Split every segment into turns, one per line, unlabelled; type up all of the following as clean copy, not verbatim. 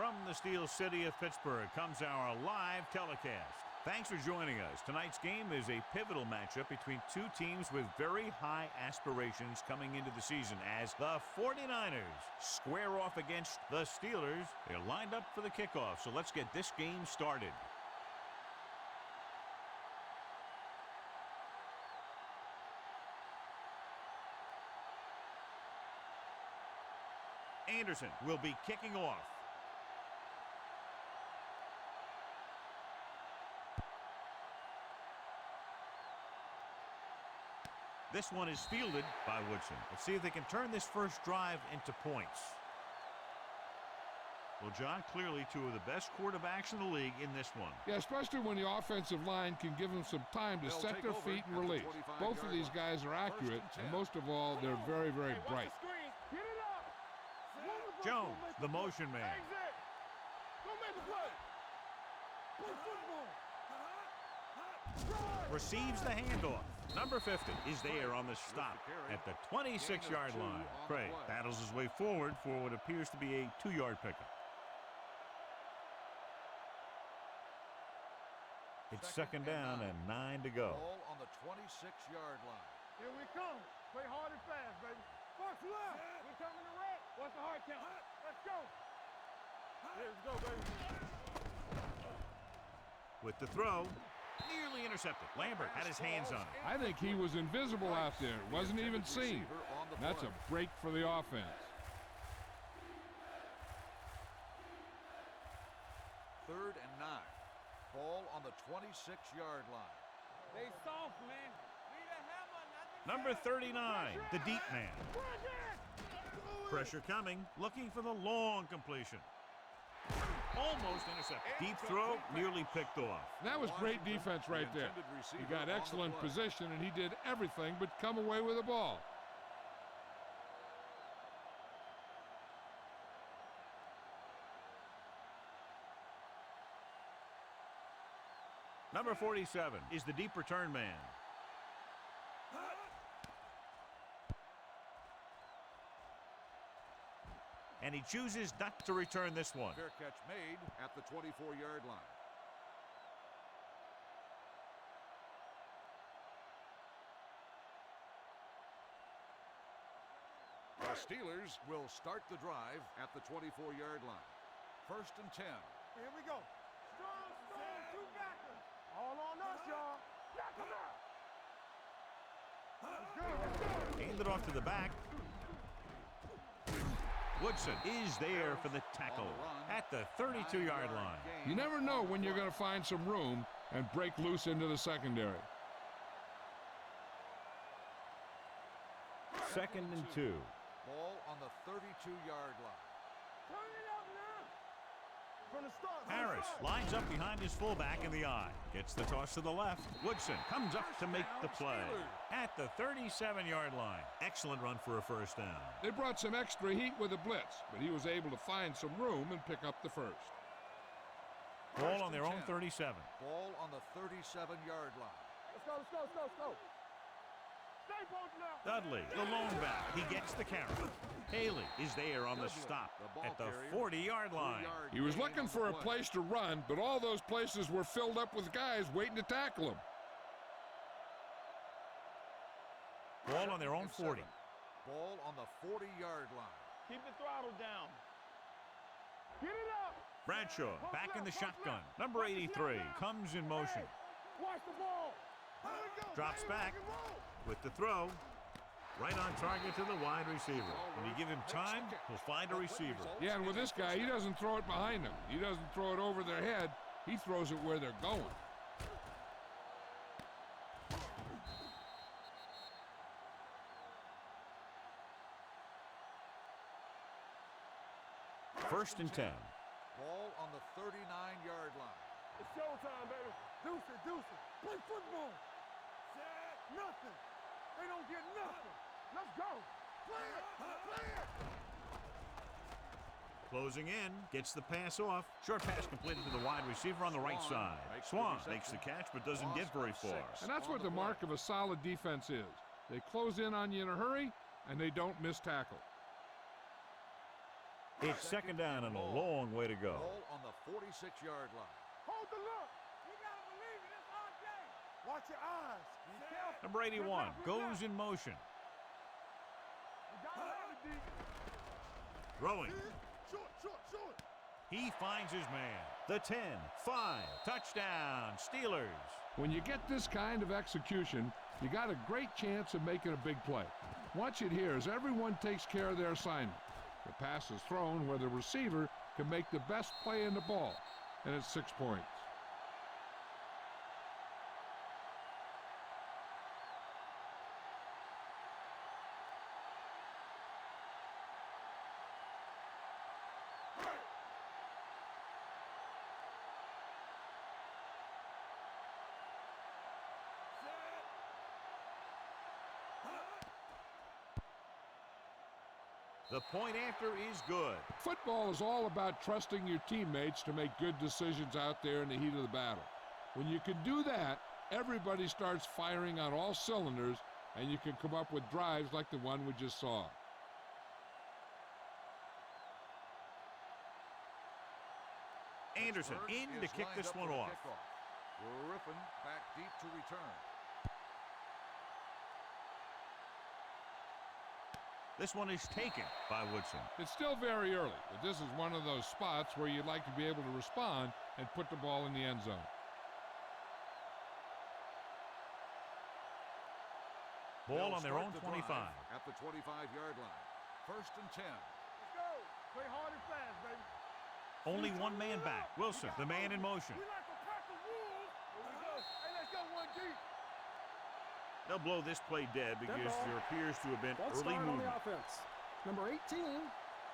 From the Steel City of Pittsburgh comes our live telecast. Thanks for joining us. Tonight's game is a pivotal matchup between two teams with very high aspirations coming into the season as the 49ers square off against the Steelers. They're lined up for the kickoff, so let's get this game started. Anderson will be kicking off. This one is fielded by Woodson. Let's see if they can turn this first drive into points. Well, John, clearly two of the best quarterbacks in the league in this one.
Yeah, especially when the offensive line can give them some time to set their feet and release. Both of these guys are accurate, and most of all, they're very, very bright.
Jones, the motion man. Receives the handoff. Number 50 is there on the stop at the 26-yard line. Craig battles his way forward for what appears to be a 2-yard pickup. It's second down and 9 to go.
Ball on the 26-yard line.
Here we come. Play hard and fast, baby. Fox left. We're coming to red. What's the hard count? Let's go. Let's go, baby.
With the throw, nearly intercepted. Lambert had his hands on it.
I think he was invisible out there. Wasn't even seen. That's a break for the offense.
Third and 9. Ball on the 26-yard line.
They soft, man.
Number 39, the deep man. Pressure coming, looking for the long completion. Almost intercepted. Deep throw, nearly picked off.
That was great defense right there. He got excellent position, and he did everything but come away with the ball.
Number 47 is the deep return man. And he chooses not to return this one.
Fair catch made at the 24-yard line. The Steelers will start the drive at the 24-yard line. First and 10.
Here we go. Strong, two backers. All on us, y'all. Back them up. Let's go.
Hand it off to the back. Woodson is there for the tackle at the 32-yard line.
You never know when you're going to find some room and break loose into the secondary.
Second and 2.
Ball on the 32-yard line.
Turn it up now. From the start.
Harris lines up behind his fullback in the eye. Gets the toss to the left. Woodson comes up to make the play at the 37-yard line. Excellent run for a first down.
They brought some extra heat with the blitz, but he was able to find some room and pick up the first.
Ball on their own 37.
Ball on the 37-yard line.
Let's go, let's go, let's go, let's go. Stay both now.
Dudley, the lone back. He gets the carry. Haley is there on the stop at the 40-yard line.
He was looking for a place to run, but all those places were filled up with guys waiting to tackle him.
Ball on their own 40.
Ball on the 40-yard line.
Keep the throttle down. Get it up.
Bradshaw back in the shotgun. Number 83 comes in motion.
Watch the ball.
Drops back with the throw. Right on target to the wide receiver. When you give him time, he'll find a receiver.
Yeah, and with this guy, he doesn't throw it behind them. He doesn't throw it over their head. He throws it where they're going.
First and 10.
Ball on the 39-yard line.
It's showtime, baby. Deuce it, deuce it. Play football. Nothing. They don't get nothing. Let's go. Play it. Play it.
Closing in, gets the pass off. Short pass completed to the wide receiver on the right side. Swan makes the catch but doesn't get very far.
And that's what the mark of a solid defense is. They close in on you in a hurry, and they don't miss tackle.
It's second down and a long way to go.
Ball on the 46-yard line.
Hold the look. You gotta believe it. It's our game. Watch your eyes. Be careful.
Number 81 goes in motion.
You gotta have it, D.
Throwing.
Short, short, short.
He finds his man. The 10, 5, touchdown, Steelers.
When you get this kind of execution, you got a great chance of making a big play. Watch it here as everyone takes care of their assignment. The pass is thrown where the receiver can make the best play in the ball, and it's 6 points.
The point after is good.
Football is all about trusting your teammates to make good decisions out there in the heat of the battle. When you can do that, everybody starts firing on all cylinders, and you can come up with drives like the one we just saw.
Anderson in to kick this one off.
Griffin back deep to return.
This one is taken by Woodson.
It's still very early, but this is one of those spots where you'd like to be able to respond and put the ball in the end zone.
Ball on their own 25.
At the 25-yard line. 1st and 10.
Let's go. Play hard and fast, baby.
Only one man back. Wilson, the man in motion.
We like a pack of wolves. Here we go. Hey, let's go one deep.
They'll blow this play dead because there appears to have been early movement.
Number 18.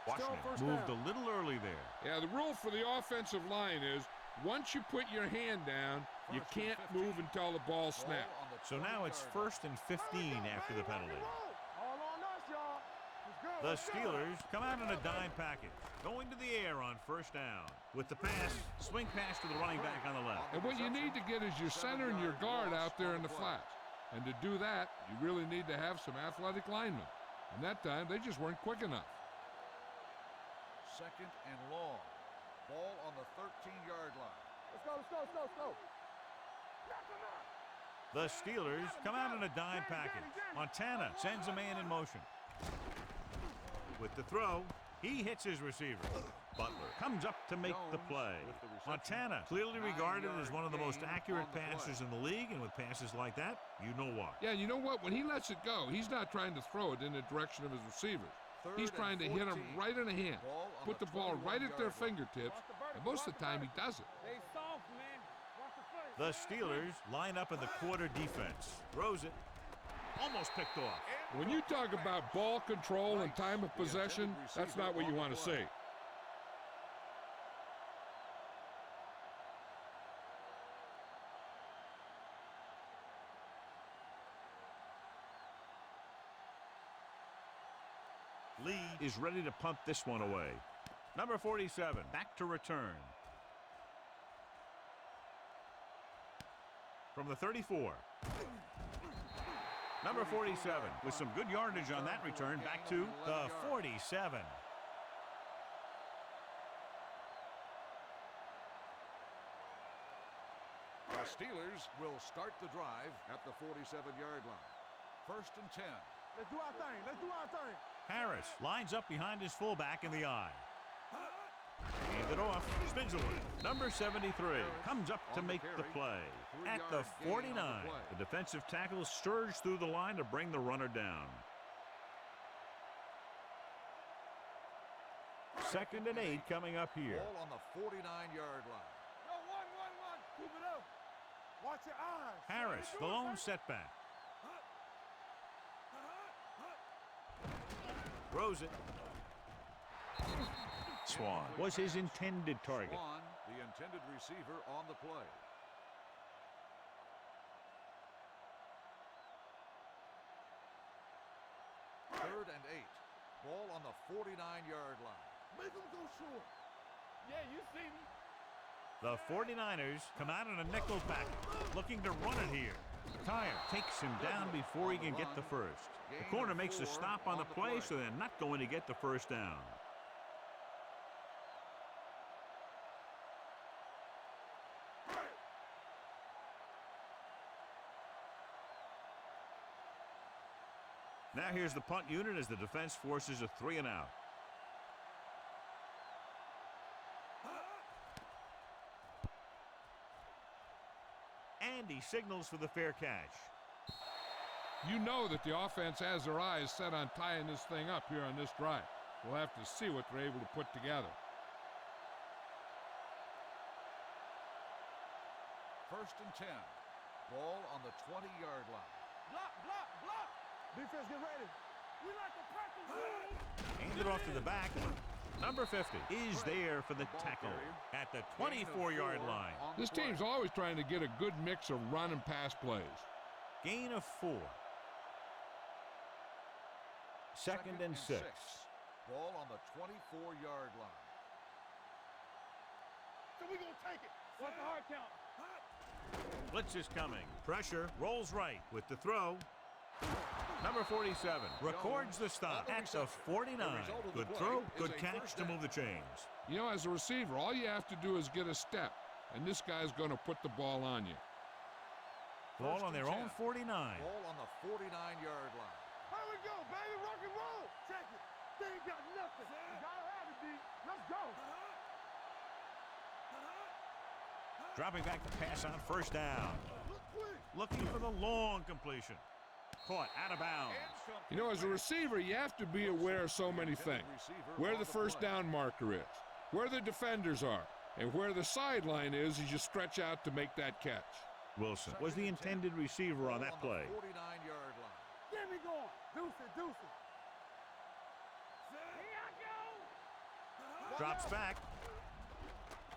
Washington moved a little early there.
Yeah, the rule for the offensive line is once you put your hand down, you can't move until the ball snaps.
So now it's 1st and 15 after the penalty.
All on us, y'all.
The Steelers come out in a dime package, going to the air on 1st down. With the pass, swing pass to the running back on the left.
And what you need to get is your center and your guard out there in the flats. And to do that, you really need to have some athletic linemen. And that time, they just weren't quick enough.
2nd and long. Ball on the 13-yard line.
Let's go, let's go, let's go, let's go.
The Steelers come out in a dime package. Montana sends a man in motion. With the throw, he hits his receiver. Butler comes up to make the play. Montana, clearly regarded as one of the most accurate passers in the league, and with passes like that, you know why.
Yeah, you know what? When he lets it go, he's not trying to throw it in the direction of his receivers. He's trying to hit them right in the hand, put the ball right at their fingertips, and most of the time he does it.
They soft, man. Watch the
The Steelers line up in the quarter defense. Throws it. Almost picked off.
When you talk about ball control and time of possession, that's not what you want to see.
Lee is ready to punt this one away. Number 47, back to return. From the 34. Number 47 with some good yardage on that return, back to the 47.
The Steelers will start the drive at the 47-yard line. 1st and 10.
Let's do our thing. Let's do our thing.
Harris lines up behind his fullback in the eye. Hand it off. Spinzelwood, number 73, comes up to make the play. At the 49, the defensive tackle surged through the line to bring the runner down. 2nd and 8 coming up here.
Ball on the 49-yard line.
Yo, one. Keep it up. Watch your eyes.
Harris, the lone setback. Throws it. Swan was his intended target.
Swan, the intended receiver on the play. Third and 8. Ball on the 49-yard line.
Make them go short. Yeah, you see me.
The 49ers come out in a nickel package, looking to run it here. Tyer takes him down before he can get the first. The corner makes a stop on the play, so they're not going to get the first down. Now here's the punt unit as the defense forces a 3-and-out. And he signals for the fair catch.
You know that the offense has their eyes set on tying this thing up here on this drive. We'll have to see what they're able to put together.
First and 10. Ball on the 20-yard line.
Block, block, block. Defense, get ready. We like to practice.
Handed off to the back. Number 50 is there for the tackle at the 24-yard line.
This team's always trying to get a good mix of run and pass plays.
Gain of 4. Second and 6.
Ball on the 24-yard line.
So we gonna take it. What's the hard count?
Blitz is coming. Pressure. Rolls right with the throw. Number 47 records the stop at the 49. Good throw, good catch to move the chains.
You know, as a receiver, all you have to do is get a step, and this guy's going to put the ball on you.
Ball on their own 49.
Ball on the 49-yard line.
Here we go, baby. Rock and roll. Check it. They ain't got nothing. You gotta have it, D. Let's go.
Dropping back to pass on first down. Looking for the long completion. Caught out of bounds.
You know, as a receiver, you have to be aware of so many things. Where the first down marker is, where the defenders are, and where the sideline is as you stretch out to make that catch.
Wilson was the intended receiver on that play.
49-yard line.
Get me going. Deuce it, deuce it. Here I go.
Drops back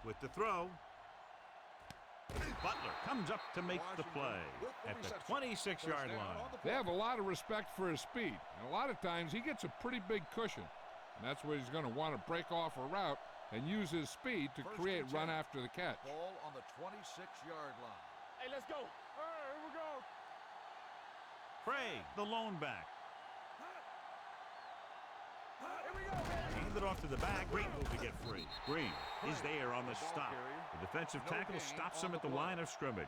with the throw. Butler comes up to make the play at the 26-yard line.
They have a lot of respect for his speed, and a lot of times he gets a pretty big cushion, and that's where he's going to want to break off a route and use his speed to create run after the catch.
Ball on the 26-yard line.
Hey, let's go. All right, here we go.
Craig, the lone back.
Here we go, baby.
Handed off to the back. Great move to get free. Green is there on the stop. The defensive tackle stops him at the line of scrimmage.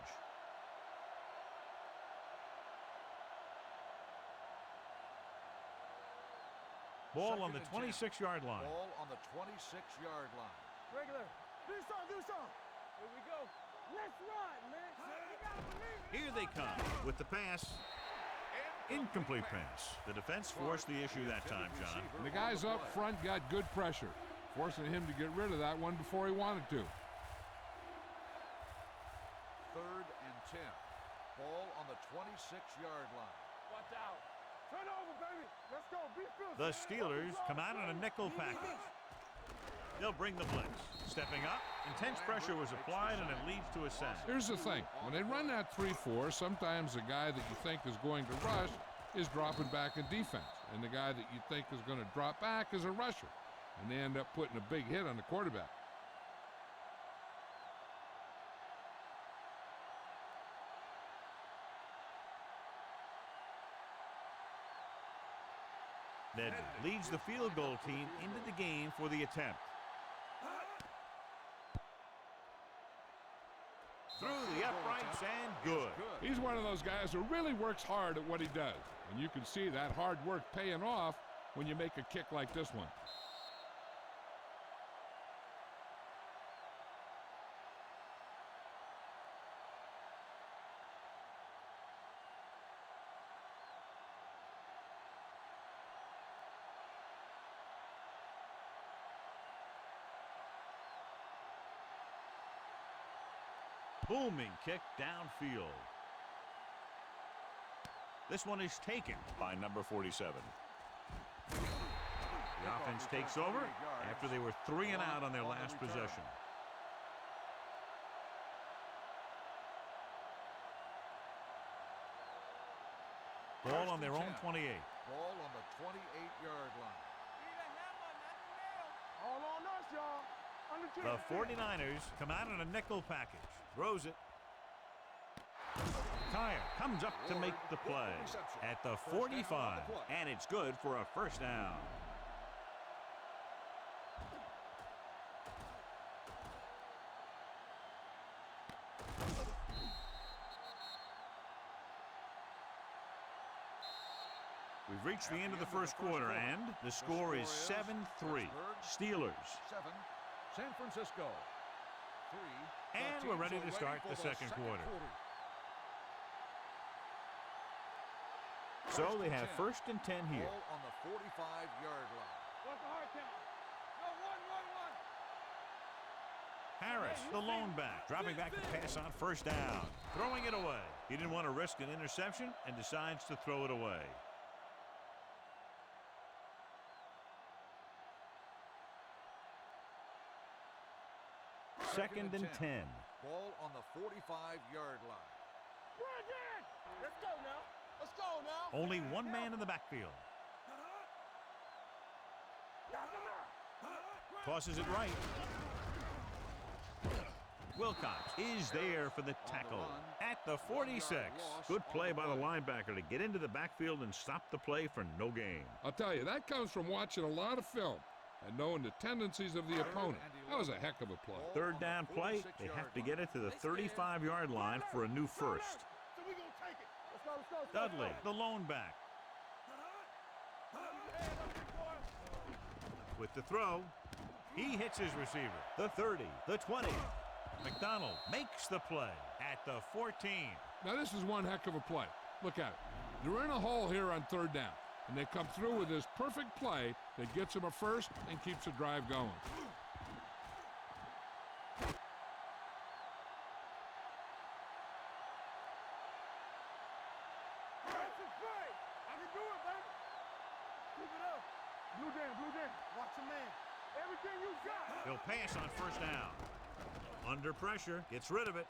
Ball on the 26-yard line.
Ball on the 26-yard line.
Regular. Do something. Here we go. Let's run, man. You gotta believe it.
Here they come with the pass. Incomplete pass. The defense forced the issue that time, John.
And the guys up front got good pressure, forcing him to get rid of that one before he wanted to.
Third and 10. Ball on the 26-yard line.
Watch out. Turn over, baby. Let's go. Be fierce.
The Steelers come out on a nickel package. They'll bring the blitz. Stepping up, intense pressure was applied, and it leads to a sack.
Here's the thing. When they run that 3-4, sometimes the guy that you think is going to rush is dropping back in defense, and the guy that you think is going to drop back is a rusher, and they end up putting a big hit on the quarterback.
Ned leads the field goal team into the game for the attempt. Through the uprights and good.
He's one of those guys who really works hard at what he does, and you can see that hard work paying off when you make a kick like this one.
Booming kick downfield. This one is taken by number 47. The offense takes over after they were 3 and out on their last possession. Ball on their own 28.
Ball on the 28-yard line.
All on us, y'all.
The 49ers come out in a nickel package. Throws it. Kyer comes up to make the play at the 45, and it's good for a first down. We've reached
At
the end of the first quarter, and the score is 7-3. Steelers.
7, San Francisco 3.
And we're ready to start the second quarter. So they have 1st and 10 here.
Ball on the 45-yard line.
What's the hard count? No, one.
Harris, the lone back, dropping back to pass on 1st down. Throwing it away. He didn't want to risk an interception and decides to throw it away. Second and 10.
Ball on the 45-yard line.
Let's go now. Let's go now.
Only one man in the backfield. Tosses it right. Wilcox is there for the tackle at the 46. Good play by the linebacker to get into the backfield and stop the play for no gain.
I'll tell you, that comes from watching a lot of film and knowing the tendencies of the opponent. That was a heck of a play.
3rd down play, they have to get it to the 35-yard line for a new 1st.
So we gonna take it. Let's go.
Dudley, the lone back. With the throw, he hits his receiver. The 30, the 20. McDonald makes the play at the 14.
Now, this is one heck of a play. Look at it. They're in a hole here on 3rd down, and they come through with this perfect play that gets them a 1st and keeps the drive going.
I can do it, baby. Keep it up. Blue Dan. Watch your man. Everything you got.
He'll pass on 1st down. Under pressure, gets rid of it.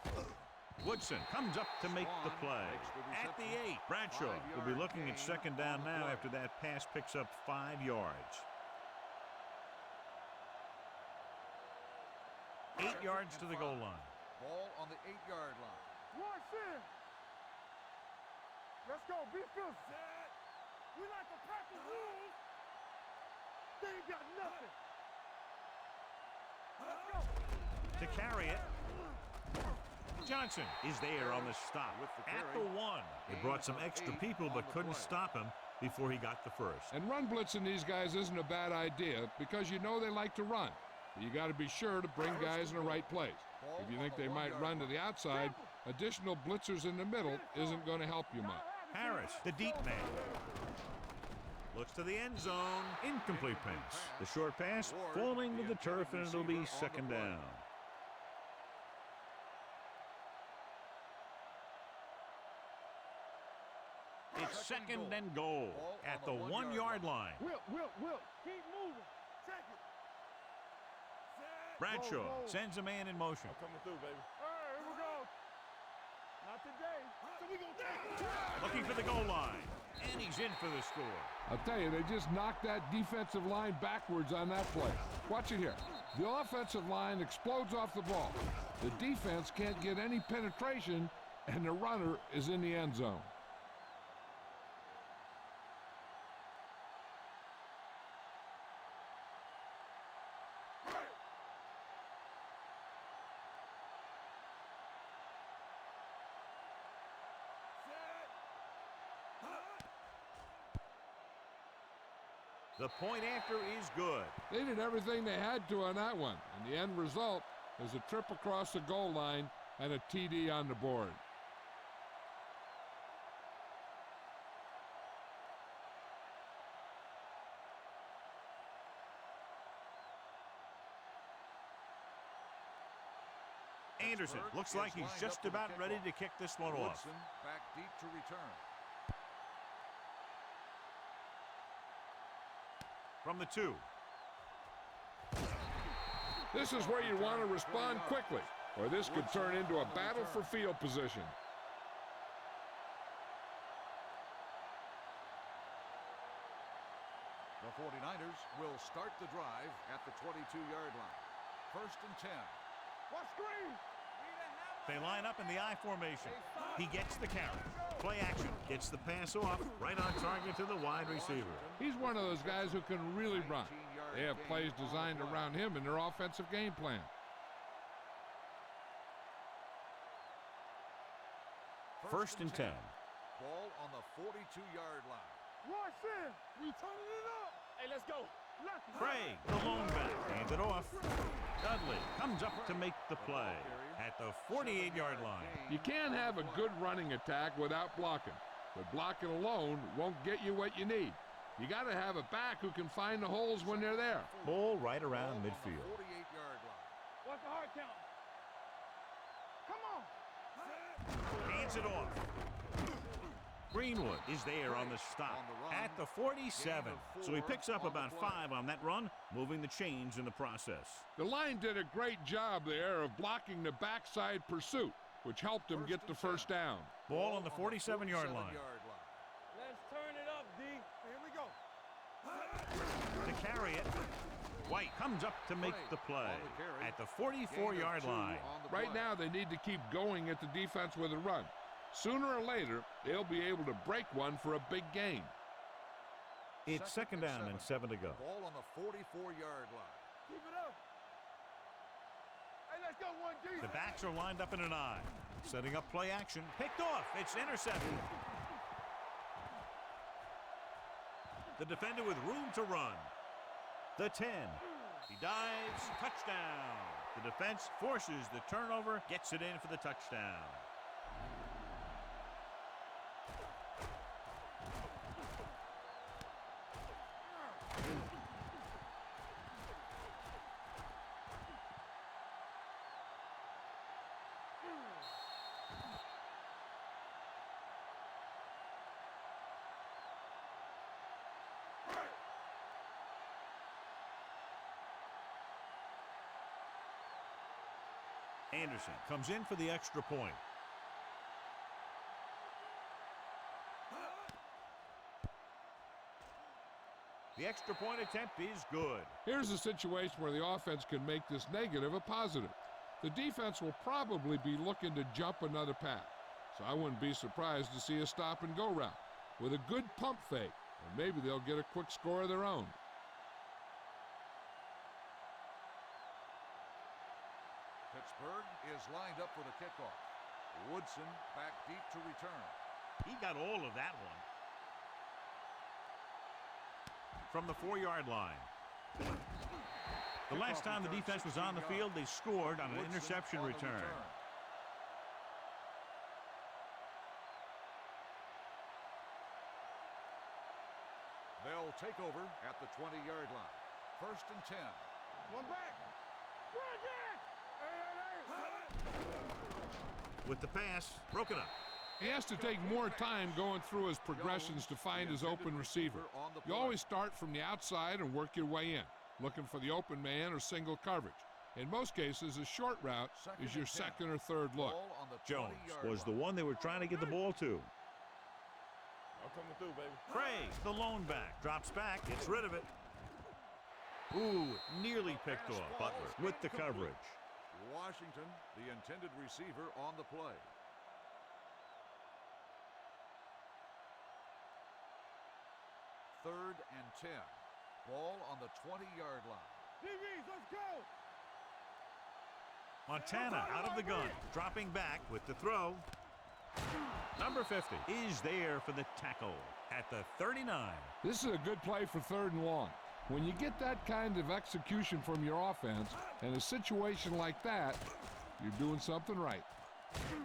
Woodson comes up to make the play. At the 8, Bradshaw will be looking at 2nd down now after that pass picks up 5 yards. 8 yards to the goal line.
Ball on the 8-yard line.
Watch in. Let's go. Be good. We like to practice rules. They ain't got nothing. Let's go.
To carry it, Johnson is there on the stop at the 1. They brought some extra people but couldn't stop him before he got the 1st.
And run blitzing these guys isn't a bad idea because you know they like to run. You got to be sure to bring guys in the right place. If you think they might run to the outside, additional blitzers in the middle isn't going to help you much.
Harris, the deep man. Looks to the end zone. Incomplete pass. The short pass falling to the turf, and it'll be 2nd down. It's 2nd and goal at the 1-yard line.
Will. Keep moving. Check it.
Bradshaw sends a man in motion.
Coming through, baby. All right, here we go. Not today. So we gonna take it.
Looking for the goal line. And he's in for the score.
I'll tell you, they just knocked that defensive line backwards on that play. Watch it here. The offensive line explodes off the ball. The defense can't get any penetration, and the runner is in the end zone.
The point after is good.
They did everything they had to on that one, and the end result is a trip across the goal line and a TD on the board.
Anderson looks like he's just about ready to kick this one off.
Woodson back deep to return.
From the 2.
This is where you want to respond quickly, or this could turn into a battle for field position.
The 49ers will start the drive at the 22-yard line. 1st and 10.
What screen?
They line up in the I formation. He gets the carry. Play action. Gets the pass off. Right on target to the wide receiver.
He's one of those guys who can really run. They have plays designed around him in their offensive game plan.
First and 10.
Ball on the 42-yard line.
Watch this. We turning it up.
Hey, let's go.
Craig, the lone back, hands it off. Dudley comes up to make the play at the 48-yard line.
You can't have a good running attack without blocking, but blocking alone won't get you what you need. You got to have a back who can find the holes when they're there.
Ball right around midfield.
48-yard line.
What's the hard count? Come on.
Hands it off. Greenwood is there on the stop at the 47. So he picks up about 5 on that run, moving the chains in the process.
The line did a great job there of blocking the backside pursuit, which helped him get the first down.
Ball on the 47-yard line.
Let's turn it up, D.
Here we go.
To carry it, White comes up to make the play at the 44-yard line.
Right now, they need to keep going at the defense with a run. Sooner or later, they'll be able to break one for a big gain.
It's second down and 7 to go.
Ball on the 44-yard line.
Keep it up. Hey, let's go, 1G.
The backs are lined up in an I. Setting up play action. Picked off. It's intercepted. The defender with room to run. The 10. He dives. Touchdown. The defense forces the turnover. Gets it in for the touchdown. Anderson comes in for the extra point. The extra point attempt is good.
Here's a situation where the offense can make this negative a positive. The defense will probably be looking to jump another pass, so I wouldn't be surprised to see a stop-and-go route with a good pump fake, and maybe they'll get a quick score of their own.
Pittsburgh is lined up for the kickoff. Woodson back deep to return.
He got all of that one. From the 4-yard line. The last time the defense was on the field, they scored on an interception return.
They'll take over at the 20-yard line. First and 10.
One back.
With the pass broken up.
He has to take more time going through his progressions to find his open receiver. You always start from the outside and work your way in, looking for the open man or single coverage. In most cases, a short route is your second or third look.
Jones was the one they were trying to get the ball to.
I'm coming through, baby.
Craig, the lone back, drops back, gets rid of it. Ooh, nearly picked off. Butler with the coverage.
Washington, the intended receiver, on the play. Third and 10. Ball on the 20-yard line.
DBs, let's go.
Montana out of the gun, dropping back with the throw. Number 50 is there for the tackle at the 39.
This is a good play for 3rd and long. When you get that kind of execution from your offense, in a situation like that, you're doing something right.
You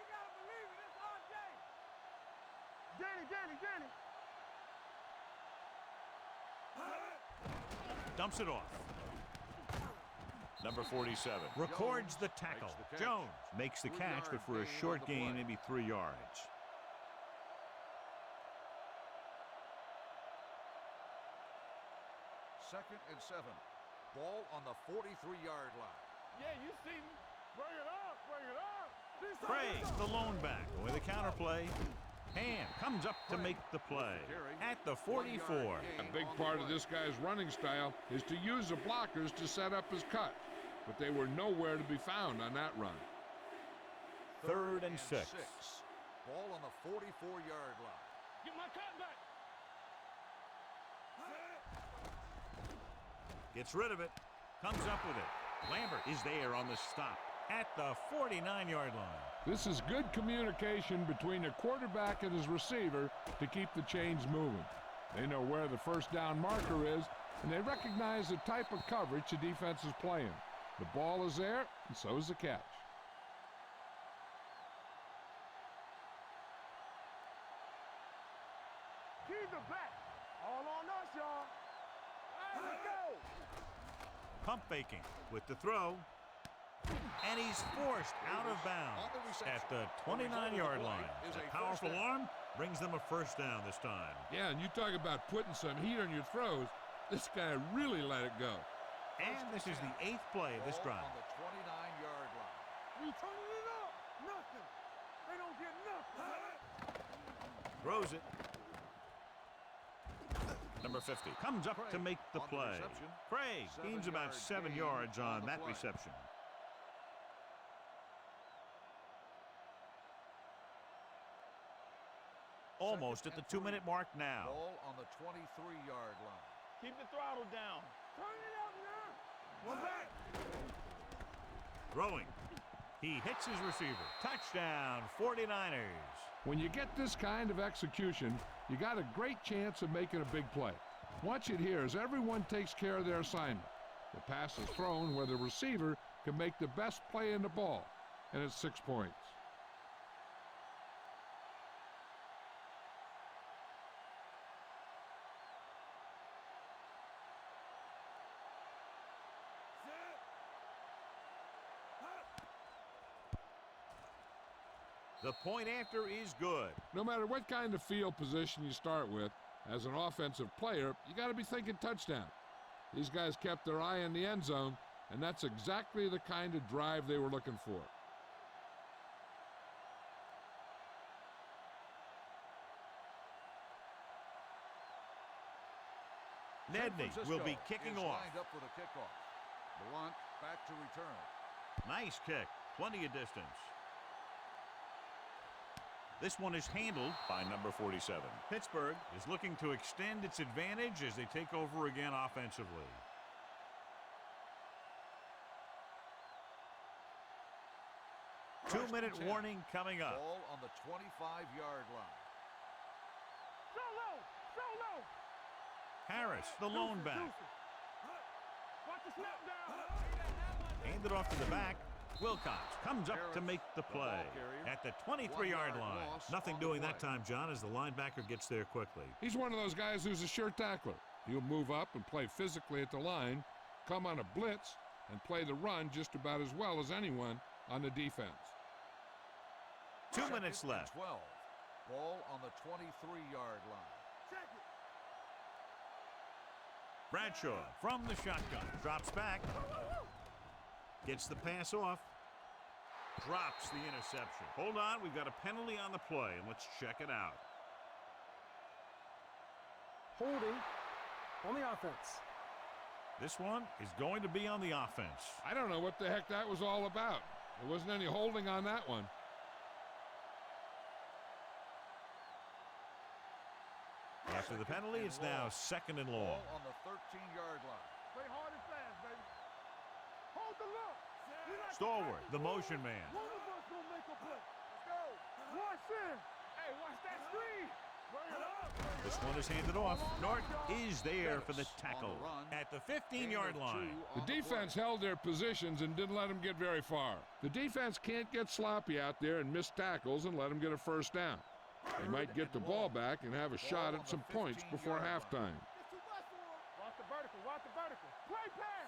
gotta believe it. It's RJ. Danny.
Dumps it off. Number 47 records the tackle. Jones makes the catch, but for a short gain, maybe 3 yards.
Second and 7. Ball on the 43-yard line.
Yeah, you see me.
Bring it up.
Craig, the lone back, with a counterplay. Hand comes up to make the play at the 44.
A big part of this guy's running style is to use the blockers to set up his cut, but they were nowhere to be found on that run.
Third and 6.
Ball on the 44-yard line.
Get my cut back.
Gets rid of it. Comes up with it. Lambert is there on the stop at the 49-yard line.
This is good communication between the quarterback and his receiver to keep the chains moving. They know where the first down marker is, and they recognize the type of coverage the defense is playing. The ball is there, and so is the catch.
Keep the back. All on us, y'all. Let's go.
Pump faking with the throw. And he's forced out of bounds at the 29-yard line. A powerful arm brings them a first down this time.
Yeah, and you talk about putting some heat on your throws. This guy really let it go.
And this is the 8th play of this drive.
On the 29-yard line.
We turning it up. Nothing. They don't get nothing.
Throws it. Number 50 comes up to make the play. Craig gains about 7 yards on that reception. Almost at the 2-minute mark now.
Ball on the 23-yard line.
Keep the throttle down.
Turn it up now. One back.
Throwing. He hits his receiver. Touchdown, 49ers.
When you get this kind of execution, you got a great chance of making a big play. Watch it here as everyone takes care of their assignment. The pass is thrown where the receiver can make the best play in the ball, and it's 6 points.
The point after is good.
No matter what kind of field position you start with, as an offensive player, you got to be thinking touchdown. These guys kept their eye on the end zone, and that's exactly the kind of drive they were looking for.
Nedney will be kicking off.
Lined up for the kickoff. Blunt back to return.
Nice kick. Plenty of distance. This one is handled by number 47. Pittsburgh is looking to extend its advantage as they take over again offensively. Two-minute warning coming up.
Ball on the 25-yard line.
Solo.
Harris, the lone back.
Watch the snap down.
Handed off to the back. Wilcox comes up to make the play at the 23-yard line. Nothing doing that time, John, as the linebacker gets there quickly.
He's one of those guys who's a sure tackler. He'll move up and play physically at the line, come on a blitz, and play the run just about as well as anyone on the defense.
2 minutes left.
12. Ball on the 23-yard line.
Check it.
Bradshaw from the shotgun. Drops back. Gets the pass off. Drops the interception. Hold on, we've got a penalty on the play, and let's check it out.
Holding on the offense.
This one is going to be on the offense.
I don't know what the heck that was all about. There wasn't any holding on that one.
After the penalty, it's now 2nd and long.
Ball on the 13-yard line.
Play hard and fast, baby. Hold the look.
Stalwart, the motion man.
One of us gonna make a play. Let's go. Watch in. Hey, watch that screen. Bring it up.
This one is handed off. Norton is there for the tackle at the 15-yard line.
The defense held their positions and didn't let them get very far. The defense can't get sloppy out there and miss tackles and let them get a first down. They might get the ball back and have a shot at some points before halftime.
It's too much for him. Watch the vertical. Watch the vertical. Play pass.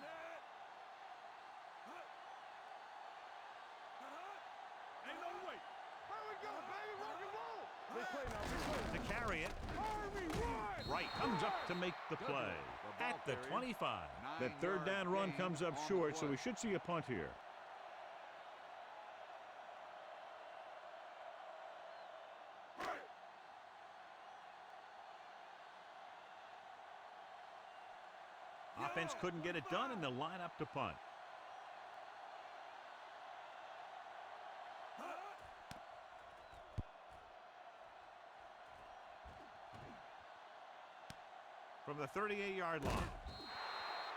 Ain't no way. Where we go, baby? Rock and roll. Big play now. Big play.
To carry it,
Harvey, run.
Wright comes up to make the play at the 25. That third down run comes up short, so we should see a punt here. Offense couldn't get it done, and they'll line up to punt. From the 38-yard line,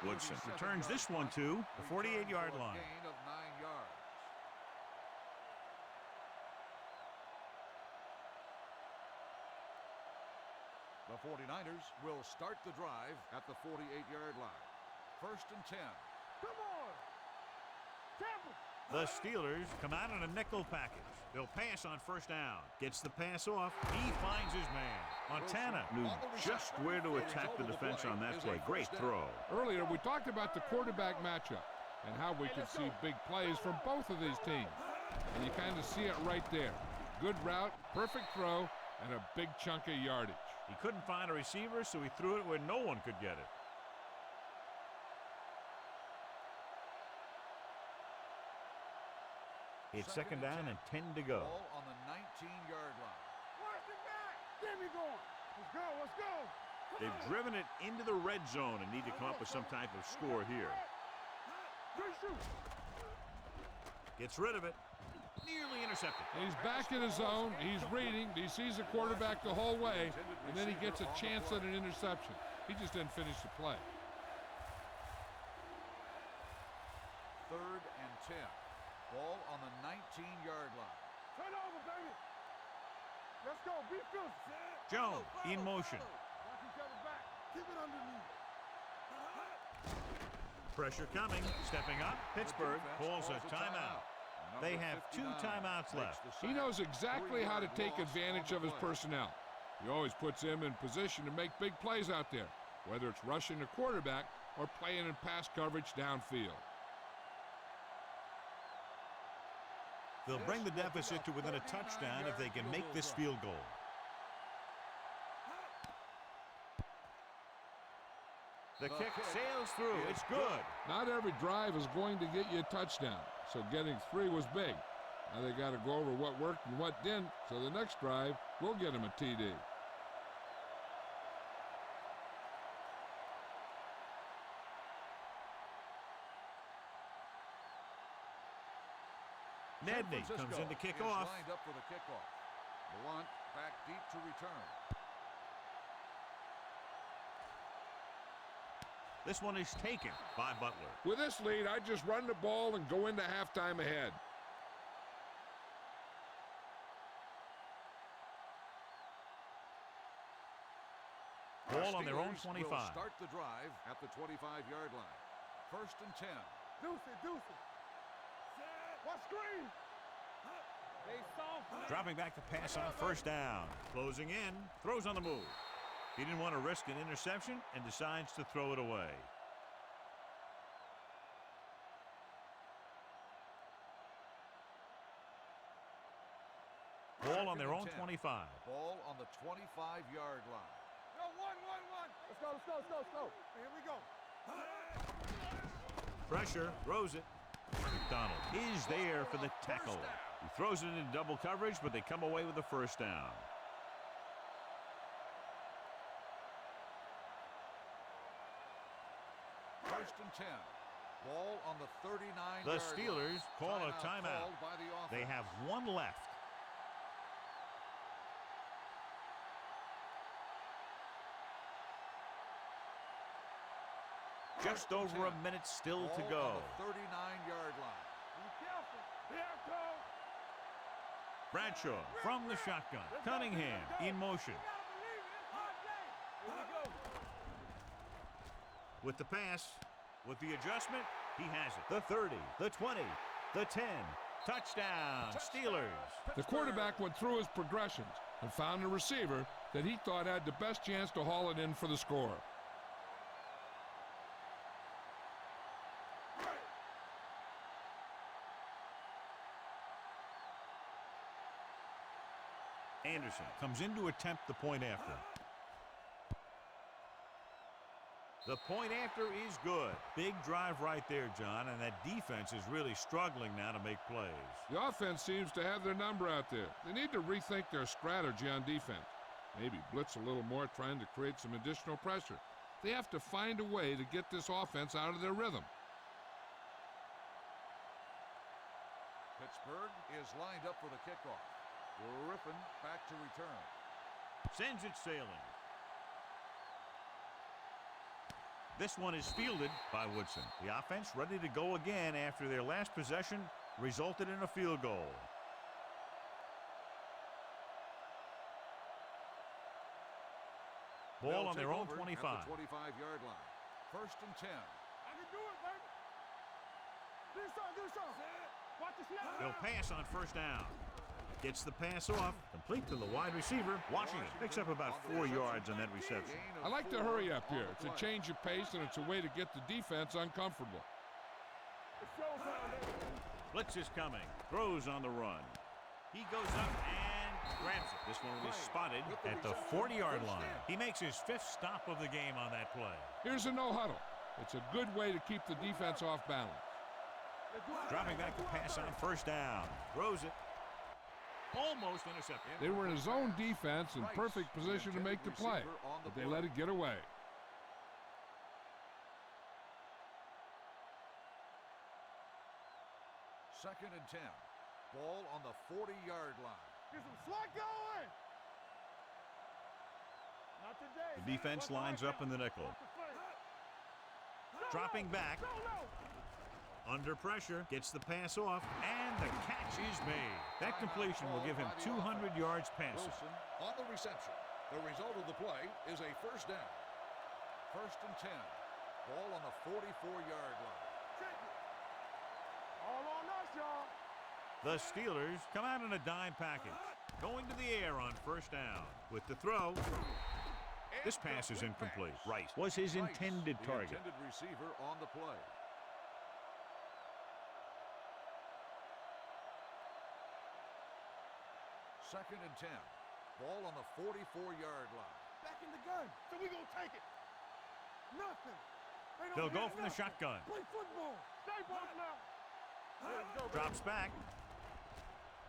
Woodson returns this one to the 48-yard line.
Gain of 9 yards. The 49ers will start the drive at the 48-yard line. 1st and 10.
Come on. Tampa.
The Steelers come out in a nickel package. They'll pass on 1st down. Gets the pass off. He finds his man. Montana knew just where to attack the defense on that play. Great throw.
Earlier, we talked about the quarterback matchup and how we could see big plays from both of these teams. And you kind of see it right there. Good route, perfect throw, and a big chunk of yardage.
He couldn't find a receiver, so he threw it where no one could get it. It's 2nd down and 10 to go.
Ball on the 19-yard line.
Watch the back. Get me going. Let's go. Let's go.
They've driven it into the red zone and need to come up with some type of score here.
Good shoot.
Gets rid of it. Nearly intercepted.
He's back in his zone. He's reading. He sees the quarterback the whole way, and then he gets a chance at an interception. He just didn't finish the play.
3rd and 10. Ball on the 19-yard line.
Turn over, baby. Let's go. Be physical.
Jones in motion.
Watch each other back. Keep it underneath.
Pressure coming. Stepping up. Pittsburgh calls a timeout. They have 2 timeouts left.
He knows exactly how to take advantage of his personnel. He always puts him in position to make big plays out there, whether it's rushing the quarterback or playing in pass coverage downfield.
They'll bring the deficit to within a touchdown if they can make this field goal. The kick sails through. It's good.
Not every drive is going to get you a touchdown, so getting 3 was big. Now they got to go over what worked and what didn't, so the next drive will get him a TD.
Nedney comes in to kick off.
Lined up for the kickoff. Blunt back deep to return.
This one is taken by Butler.
With this lead, I'd just run the ball and go into halftime ahead.
Ball on their own
Steelers
25.
will start the drive at the 25-yard line. 1st and 10.
Deuce it. Deuce it. What screen?
They soft.
Dropping back to pass on 1st down. Closing in. Throws on the move. He didn't want to risk an interception and decides to throw it away. Ball on their own 25.
Ball on the 25-yard line.
Yo, one. Let's go. Here we go.
Pressure. Throws it. McDonald is there for the tackle. He throws it into double coverage, but they come away with the 1st down.
First and 10. Ball on the 39-yard line.
The Steelers call a timeout.
Called by the offense.
They have 1 left. Just over a minute still to
Ball
go.
on the 39-yard line.
Be careful. Here comes.
Bradshaw from the shotgun. Cunningham in motion.
You gotta believe it. It's our game.
Here we go.
With the pass, with the adjustment, he has it. The 30, the 20, the 10. Touchdown, Steelers.
The quarterback went through his progressions and found a receiver that he thought had the best chance to haul it in for the score.
Anderson comes in to attempt the point after. The point after is good. Big drive right there, John, and that defense is really struggling now to make plays.
The offense seems to have their number out there. They need to rethink their strategy on defense. Maybe blitz a little more, trying to create some additional pressure. They have to find a way to get this offense out of their rhythm.
Pittsburgh is lined up for the kickoff. Griffin back to return.
Sends it sailing. This one is fielded by Woodson. The offense ready to go again after their last possession resulted in a field goal. Ball
They'll
on their
take
own
over
25.
At the 25-yard line. First and 10.
I can do it, baby. Do something. Watch the snap.
They'll pass on first down. Gets the pass off, complete to the wide receiver. Washington picks up about 4 yards on that reception.
Gain of
I like to
4
hurry up
on
here.
the
It's a
play.
change of pace, and it's a way to get the defense uncomfortable.
It's showtime, baby.
Blitz is coming. Throws on the run. He goes up and grabs it. This one will be spotted at the 40-yard line. He makes his 5th stop of the game on that play.
Here's a no huddle. It's a good way to keep the defense off balance.
Dropping back to pass on first down. Throws it. Almost intercepted.
They were in a zone defense in perfect position to make the play, but they let it get away.
Second and 10. Ball on the 40-yard line.
Get some slack going. Not today.
The defense lines up in the nickel. Dropping back. Under pressure, gets the pass off, and the catch is made. That completion will give him 200 yards passing.
Wilson on the reception. The result of the play is a first down. First and 10. Ball on the 44-yard line.
All on us, y'all.
The Steelers come out in a dime package. Going to the air on first down. With the throw, this pass is incomplete. Rice was his intended target.
The intended receiver on the play. Second and 10. Ball on the 44-yard line.
Back in the gun. So we gonna take it. Nothing.
They'll go from the shotgun.
Play football. Stay ball now.
Drops back.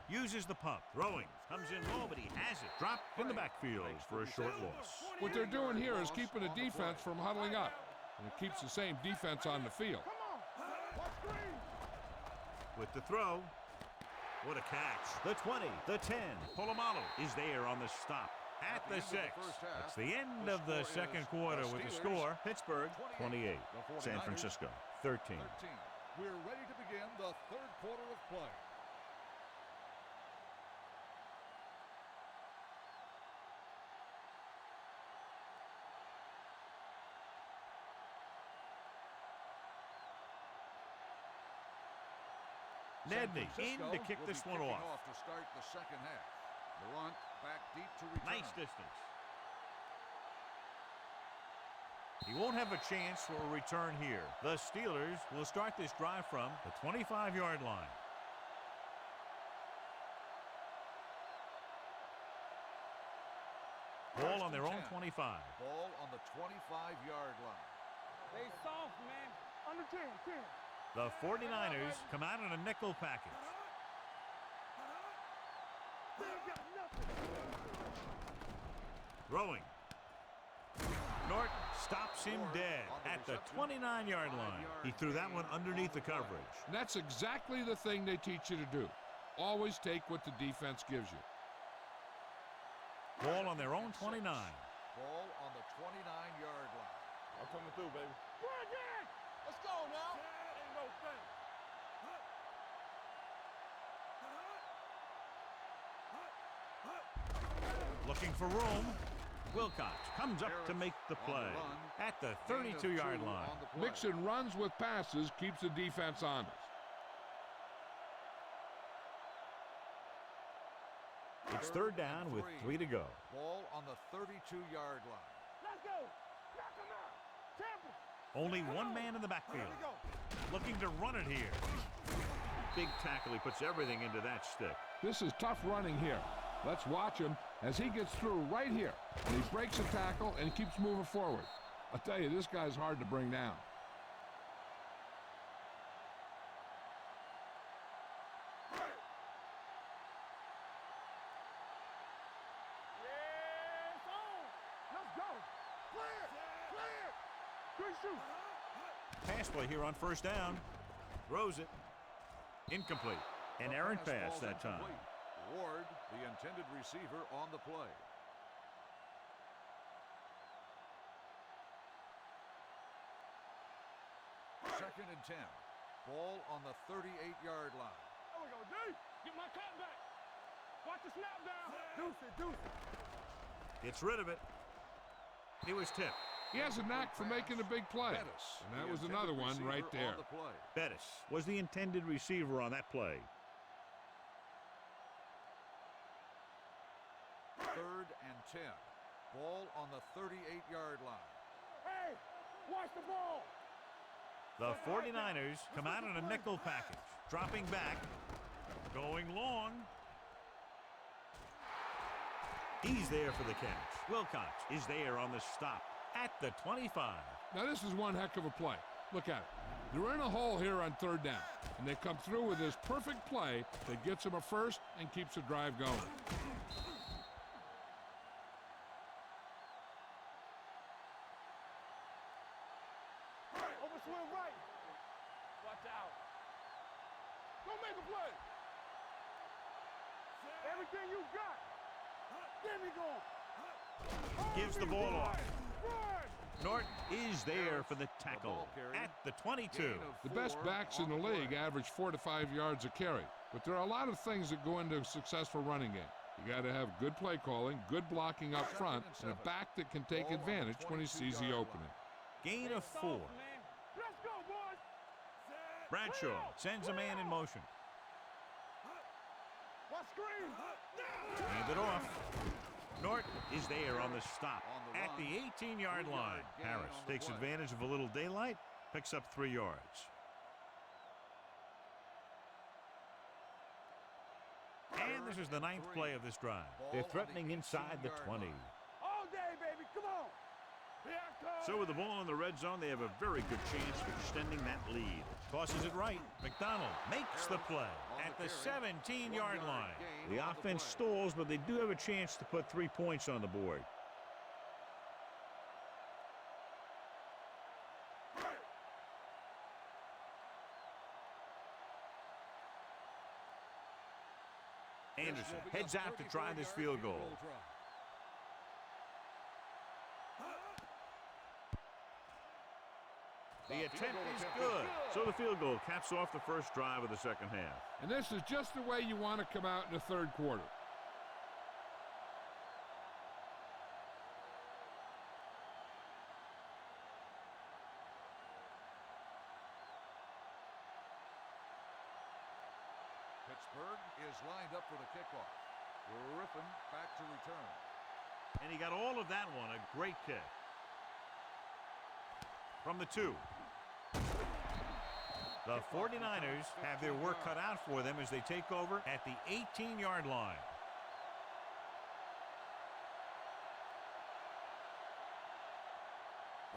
Uses the pump. Throwing. Comes in low, but he has it. Dropped in the backfield for a short loss.
What they're doing here is keeping the defense from huddling up, and it keeps the same defense on the field.
Come on. Watch screen.
With the throw. What a catch. The 20, the 10. Polamalu is there on the stop. At the 6. That's the end of the second quarter with the score. Pittsburgh 28, San Francisco 13.
We're ready to begin the third quarter of play.
Nedney in to kick this one off.
To start the second half. Blunt back deep to return.
Nice distance. He won't have a chance for a return here. The Steelers will start this drive from the 25-yard line. Ball on their own 25.
Ball on the 25-yard line.
They soft, man.
Under 10, 10.
The 49ers come out in a nickel package.
They ain't got nothing.
Throwing. Norton stops him dead at the 29-yard line. He threw that one underneath the coverage.
And that's exactly the thing they teach you to do. Always take what the defense gives you.
Ball on their own 29.
Ball on the 29-yard line.
I'm coming through, baby. Bring it! Let's go now. Ain't no thing.
Looking for room. Wilcox comes up to make the play at the 32-yard line.
Mixing runs with passes keeps the defense honest.
It's third down with 3 to go.
Ball on the 32-yard line.
Let's go. Knock him out. Tampa.
Only one man in the backfield. Looking to run it here. Big tackle. He puts everything into that stick.
This is tough running here. Let's watch him as he gets through right here. And he breaks a tackle and keeps moving forward. I'll tell you, this guy's hard to bring down.
Yes, on. Let's go. Clear. Clear. Good shoot.
Pass play here on first down. Throws it. Incomplete. An errant pass that time.
Ward, the intended receiver, on the play. Second and 10. Ball on the 38-yard line.
There we go, D. Get my cut back. Watch the snap down. Deuce it, deuce it.
Gets rid of it. He was tipped.
He has a knack for making a big play.
Bettis,
And that
the
was
intended
another one
receiver
right there.
on the play.
Bettis was the intended receiver on that play.
3rd and 10. Ball on the 38-yard line.
Hey, watch the ball.
The 49ers come out in a nickel package, dropping back, going long. He's there for the catch. Wilcox is there on the stop at the 25.
Now this is one heck of a play. Look at it. They're in a hole here on 3rd down, and they come through with this perfect play that gets them a first and keeps the drive going.
Over swing right. Watch out. Go make a play. Everything you got. Give me go.
Gives the ball off.
Run.
Norton is there for the tackle at the 22.
The best backs in the league average 4 to 5 yards a carry, but there are a lot of things that go into a successful running game. You got to have good play calling, good blocking up front, and a back that can take advantage when he sees the opening.
Gain of 4.
Man.
Let's go, boys.
Bradshaw sends a man in motion.
Watch screen.
Hand it off. Norton is there on the stop at the 18-yard line. Harris takes advantage of a little daylight, picks up 3 yards. And this is the 9th play of this drive. They're threatening inside the 20.
All day, baby. Come on. Here I come.
So with the ball in the red zone, they have a very good chance of extending that lead. Tosses it right. McDonald makes the play at the 17-yard line. The offense stalls, but they do have a chance to put 3 points on the board. Anderson heads out to try this field goal. The attempt is good. So the field goal caps off the first drive of the second half.
And this is just the way you want to come out in the 3rd quarter.
Pittsburgh is lined up for the kickoff. Griffin back to return.
And he got all of that one. A great kick. From the 2. The 49ers have their work cut out for them as they take over at the 18-yard line.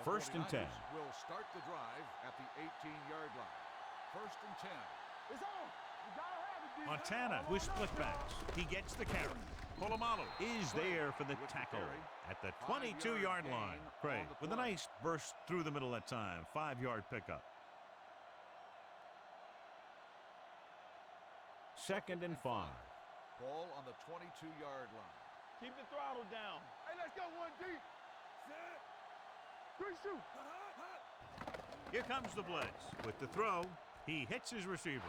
First and 10.
Will start the drive at the 18-yard line. First and 10.
It's on. You gotta have it, D.
Montana with split-backs. He gets the carry. Polamalu is there for the tackle at the 22-yard line. Craig with a nice burst through the middle that time. 5-yard pickup. 2nd and 5.
Ball on the 22-yard line.
Keep the throttle down.
Hey, let's go one deep. Set. 3 shoot.
Here comes the blitz. With the throw, he hits his receiver.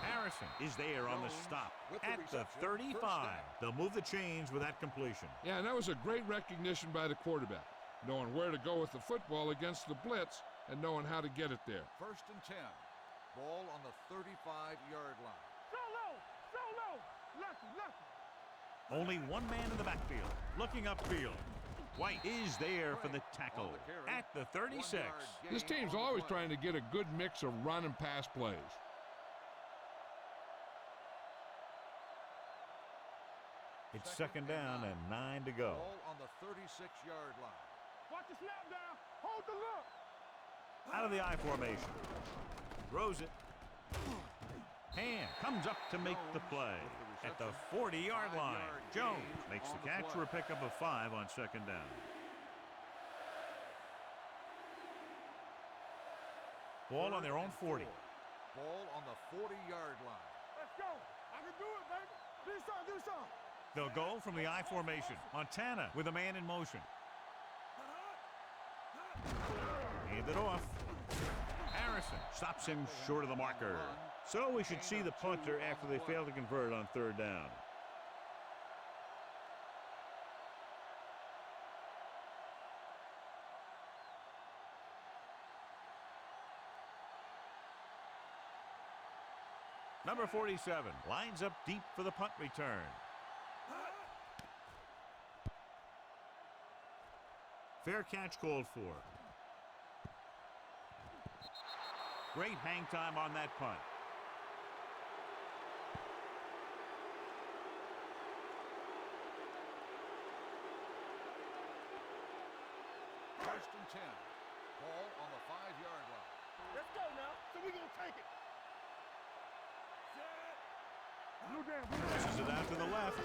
Harrison is there on the stop at the 35. They'll move the chains with that completion.
Yeah, and that was a great recognition by the quarterback, knowing where to go with the football against the blitz and knowing how to get it there.
First and 10. Ball on the 35-yard line.
Solo. Lucky.
Only one man in the backfield. Looking upfield. White is there for the tackle at the 36.
This team's always trying to get a good mix of run and pass plays.
It's 2nd down and 9 to go.
Ball on the 36-yard line.
Watch the snap down. Hold the look.
Out of the I formation. Throws it. Hand comes up to make the play at the 40-yard line. Jones makes the catch for a pickup of 5 on 2nd down. Ball on their own 40.
Ball on the 40-yard line.
Let's go. I can do it, baby. Do something.
They'll go from the I formation. Montana with a man in motion. Hand it off. Harrison stops him short of the marker. So we should see the punter after they fail to convert on 3rd down. Number 47 lines up deep for the punt return. Fair catch called for. Great hang time on that punt.
First and 10. Ball on the 5-yard line.
Let's go now. So we're going to take it.
Pushes it out to the left.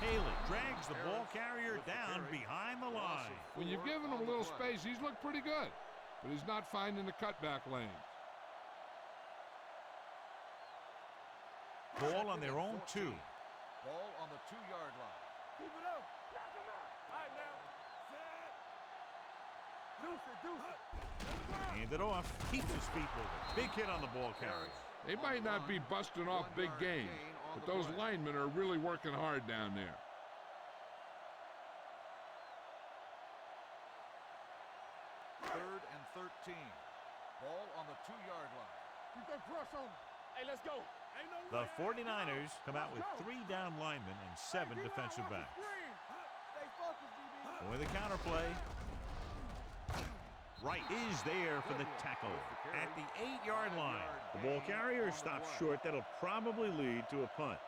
Haley drags the ball carrier down behind the line.
When you're giving him a little space, he's looked pretty good, but he's not finding the cutback lanes.
Ball on their own 2.
Ball on the 2-yard line.
Keep it up. Knock him out. All right, now. Deuce it.
Hand it off. Keeps his feet moving. Big hit on the ball carrier.
They might not be busting off big gains, but those linemen are really working hard down there.
Third and 13. Ball on the 2-yard line.
Keep that press on. Hey, let's go. Ain't no
The
way.
49ers come out with 3 down linemen and 7 defensive backs.
Stay focused, DB.
For the counterplay. Wright is there for the tackle at the 8-yard line. The ball carrier stops short. That'll probably lead to a punt.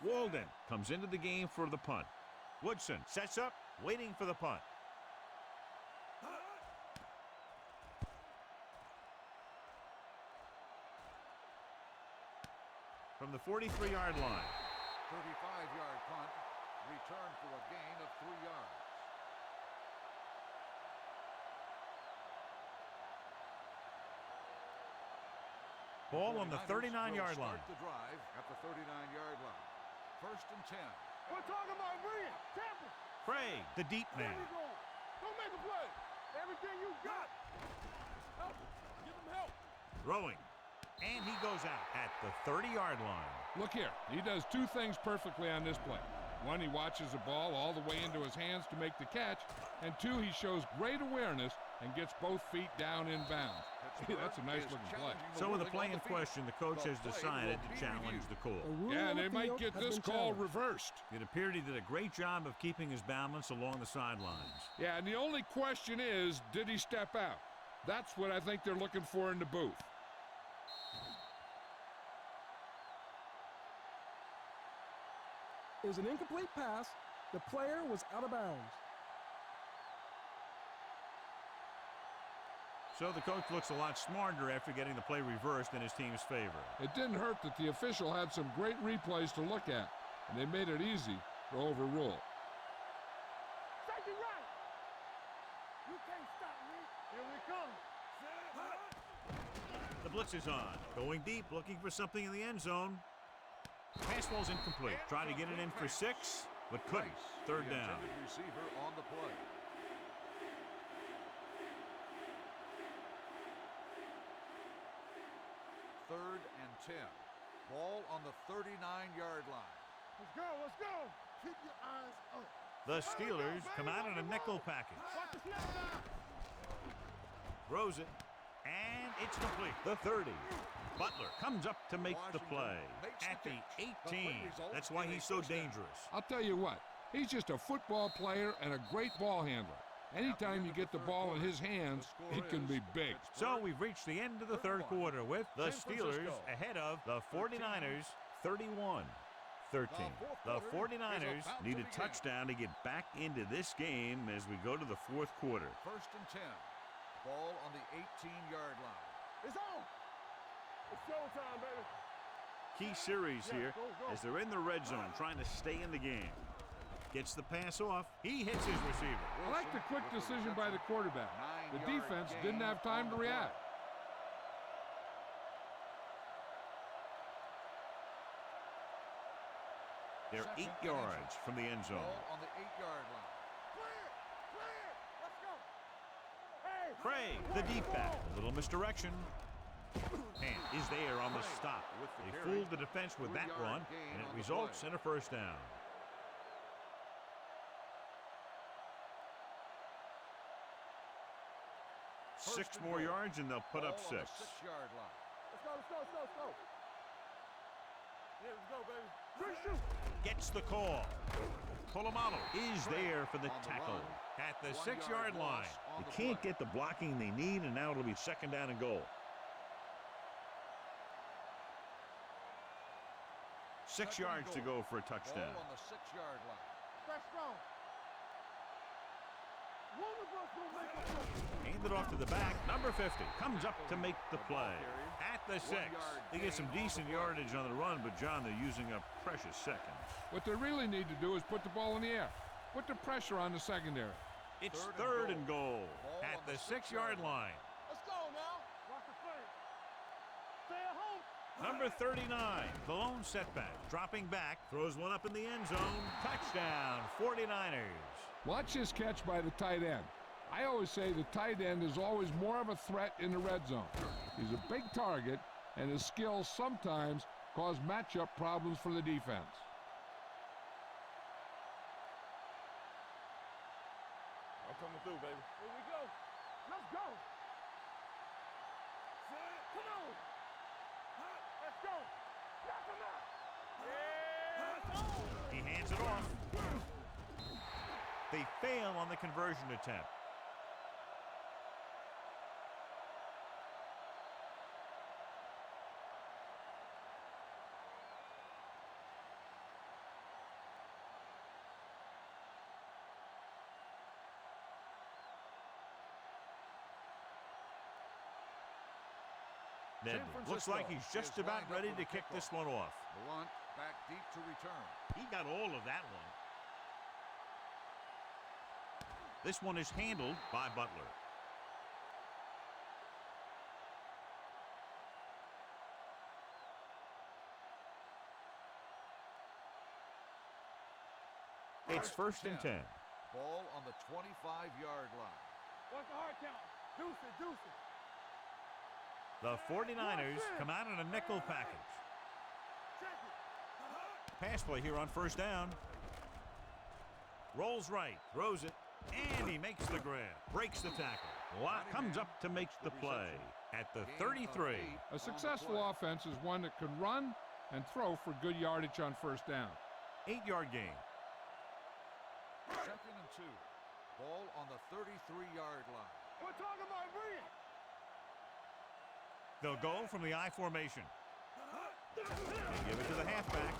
Walden comes into the game for the punt. Woodson sets up, waiting for the punt. From the 43-yard line.
35-yard punt. Return for a gain of 3 yards.
Ball on the 39-yard line.
Start the drive at the 39-yard line. First and 10.
We're talking about Green. Tampa.
Craig, the deep
There
man.
we go. Don't make a play. Everything you got. Help. Give him help.
Throwing. And he goes out at the 30-yard line.
Look here, he does 2 things perfectly on this play. 1, he watches the ball all the way into his hands to make the catch, and 2, he shows great awareness and gets both feet down in bounds. That's a nice looking play.
So with the play in question, the coach has decided to challenge the call.
Yeah, they might get this call reversed.
It appeared he did a great job of keeping his balance along the sidelines.
Yeah, and the only question is, did he step out? That's what I think they're looking for in the booth.
It was an incomplete pass. The player was out of bounds.
So the coach looks a lot smarter after getting the play reversed in his team's favor.
It didn't hurt that the official had some great replays to look at, and they made it easy to overrule.
Safety right. You can't stop me. Here we come.
The blitz is on. Going deep, looking for something in the end zone. Pass ball's incomplete. Trying to get it in for 6, but couldn't. Third
The
down.
intended receiver on the play. Third and 10. Ball on the 39-yard line.
Let's go. Let's go. Keep your eyes up.
The Steelers come out in a nickel package.
Watch the snap now.
Throws it, and it's complete. The 30. Butler comes up to make the play at the 18. That's why he's so dangerous.
I'll tell you what, he's just a football player and a great ball handler. Anytime you get the ball in his hands, it can be big.
So we've reached the end of the third quarter with the Steelers ahead of the 49ers 31-13. The 49ers need a touchdown to get back into this game as we go to the fourth quarter.
First and 10. Ball on the 18-yard line.
It's on. It's showtime, baby.
Key series here as they're in the red zone trying to stay in the game. Gets the pass off. He hits his receiver.
I like the quick decision by the quarterback. The defense didn't have time to react.
They're 8 yards from the end zone.
Ball on the 8-yard line.
Clear. Clear. Let's go. Hey.
Craig, the deep back. A little misdirection. And is there on the stop. They fooled the defense with that run, and it results in a first down. 6 more yards, and they'll put up
Ball on
6.
the 6-yard line.
Let's go, let's go, let's go, let's go. Yeah, let's go, baby. Quick shoot.
Gets the call. Polamalu is there for the
On the
tackle
run.
at the
1
6-yard
yard
line.
loss on
They
the
can't
play.
get the blocking they need, and now it'll be 2nd down and goal. 6
Second and
yards to
goal.
go for a touchdown.
Ball on the 6-yard line.
Let's go. One of us will make a play.
Handed off to the back. Number 50 comes up to make the play at the 6.
1 yard
They get some
gain on the
decent
play.
yardage on the run, but John, they're using up precious seconds.
What they really need to do is put the ball in the air. Put the pressure on the secondary.
It's
Third and
3rd
goal.
and goal
Ball
at
on
the
the
6-yard
6-yard
line.
Let's go now. Watch the play. Stay at home.
Number 39, the lone setback, dropping back, throws one up in the end zone. Touchdown, 49ers.
Watch this catch by the tight end. I always say the tight end is always more of a threat in the red zone. He's a big target, and his skills sometimes cause matchup problems for the defense.
I'm coming through, baby. Here we go. Let's go. Come on. Let's go. Knock him out. Yeah.
He hands it off. They fail on the conversion attempt. Ned looks like he's just
is
about
lined up
ready
with
to
a
kick
kickoff.
this one off.
Blunt back deep to return.
He got all of that one. This one is handled by Butler. It's 1st and 10.
Ball on the 25-yard line.
What's the hard count?
Deuce it, deuce it.
The 49ers come out in a nickel package.
Check it.
Pass play here on 1st down. Rolls right, throws it, and he makes the grab. Breaks the tackle. Lott comes up to make the play at the 33.
A successful offense is one that can run and throw for good yardage on 1st down.
8-yard gain.
2nd and 2. Ball on the 33-yard line.
We're talking about brilliant.
They'll go from the I formation. They give it to the halfback.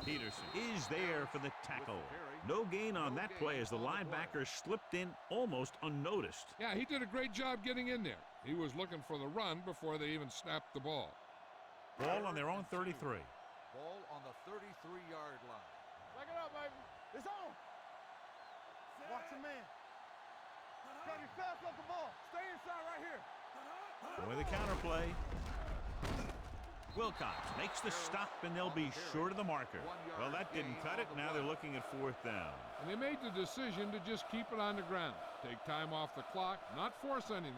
Peterson is there for the tackle. No gain on that play as the linebacker slipped in almost unnoticed.
Yeah, he did a great job getting in there. He was looking for the run before they even snapped the ball.
Ball on their own 33.
Ball on the 33-yard line.
Back it up, baby. It's on. Watch the man. Gotta be fast off the ball. Stay inside right here.
With the counter play. Wilcox makes the stop, and they'll be short of the marker. Well, that didn't cut it. Now they're looking at 4th down.
And they made the decision to just keep it on the ground. Take time off the clock, not force anything.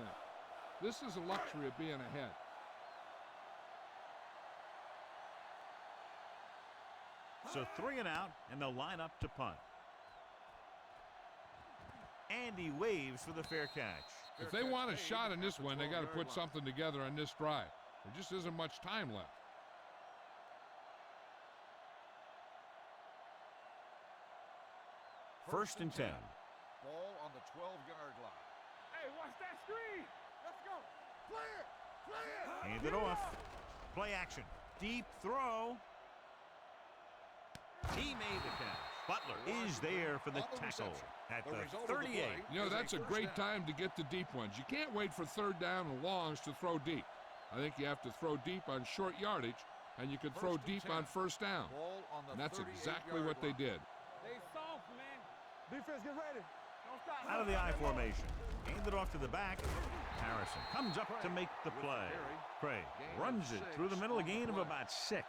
This is a luxury of being ahead.
So 3 and out, and they'll line up to punt. And he waves for the fair catch.
If they want a shot in this one, they got to put something together on this drive. There just isn't much time left.
First
and 10.
Ball on the 12-yard line.
Hey, watch that screen. Let's go. Play it. Play it.
Hand it off. Play action. Deep throw. He made the catch. Butler is there for the tackle at the 38.
You know, that's a great time to get the deep ones. You can't wait for 3rd down and longs to throw deep. I think you have to throw deep on short yardage, and you can throw deep on 1st down. And that's exactly what they did.
They soft, man.
Defense, get ready. Don't stop.
Out of the I formation. Handed off to the back. Harrison comes up to make the play. Craig runs it through the middle, a gain of about 6.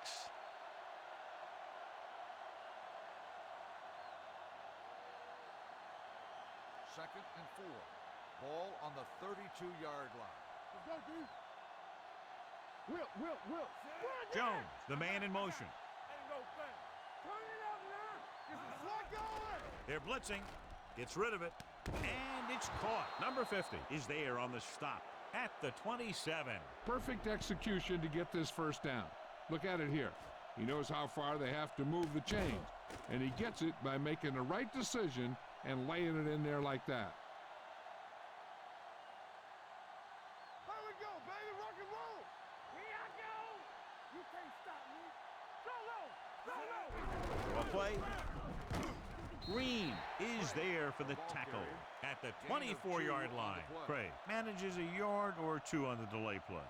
Second and 4. Ball on the 32-yard line.
Let's go, D. Will.
Jones, the man in motion.
Ain't no thing. Turn it up now. Get some slack going.
They're blitzing. Gets rid of it. And it's caught. Number 50 is there on the stop at the 27.
Perfect execution to get this first down. Look at it here. He knows how far they have to move the chains, and he gets it by making the right decision and laying it in there like that.
Here we go, baby. Rock and roll.
Here I go.
You can't stop me. Go low. Go low.
Well play. Green is there for the tackle at the 24-yard line. Craig manages a yard or two on the delay play.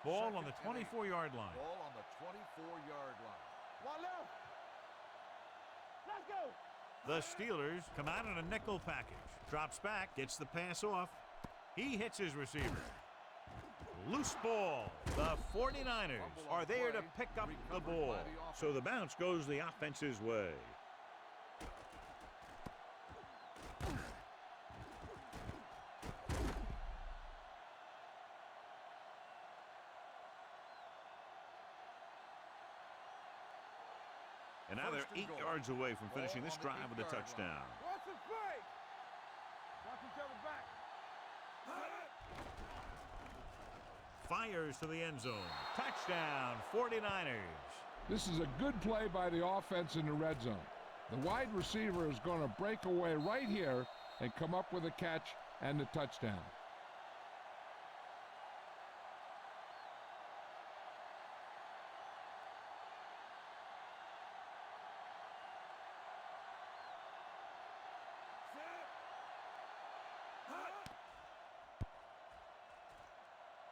Ball on the 24-yard line.
Ball on the 24-yard line.
One left. Let's go.
The Steelers come out in a nickel package. Drops back, gets the pass off. He hits his receiver. Loose ball. The 49ers are there to pick up the ball. So the bounce goes the offense's way. And now they're 8 yards away from finishing this drive with a touchdown.
Watch the play. Watch each other back.
Fires to the end zone. Touchdown, 49ers.
This is a good play by the offense in the red zone. The wide receiver is going to break away right here and come up with a catch and the touchdown.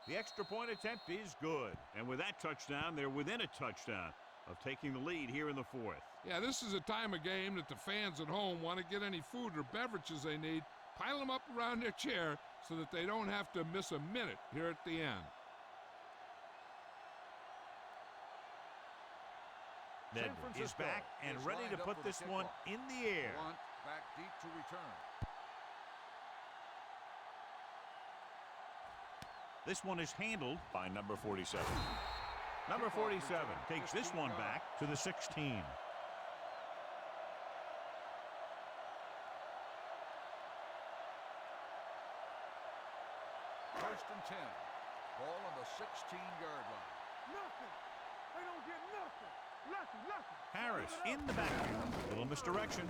The extra point attempt is good. And with that touchdown, they're within a touchdown of taking the lead here in the fourth.
Yeah, this is a time of game that the fans at home want to get any food or beverages they need, pile them up around their chair so that they don't have to miss a minute here at the end.
Ned is back and ready to put this one in the air.
Blunt back deep to return.
This one is handled by number 47. Number 47 takes this one back to the 16.
First and 10. Ball on the 16-yard line.
Nothing. They don't get nothing. Nothing.
Harris in the backfield. Little misdirection.